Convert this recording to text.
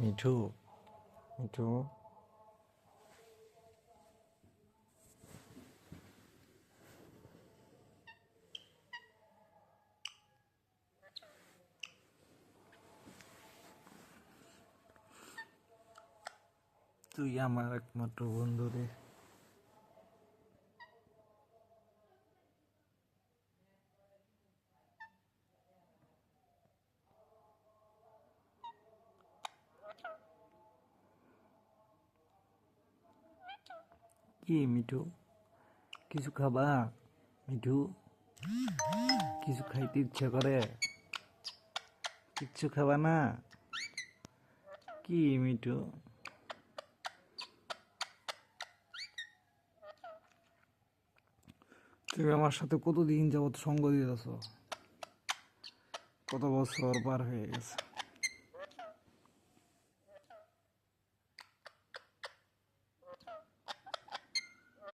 মিঠু, মিঠু, তুই আমার একমাত্র বন্ধু রে। কি মিঠু, কিছু খাবা? মিঠু, কিছু খাইতে ইচ্ছা করে? কিচ্ছু খাবা না? কি মিঠু, তুমি আমার সাথে কতদিন যাবত সঙ্গ দিতেছ? কত বছর পার হয়ে গেছে।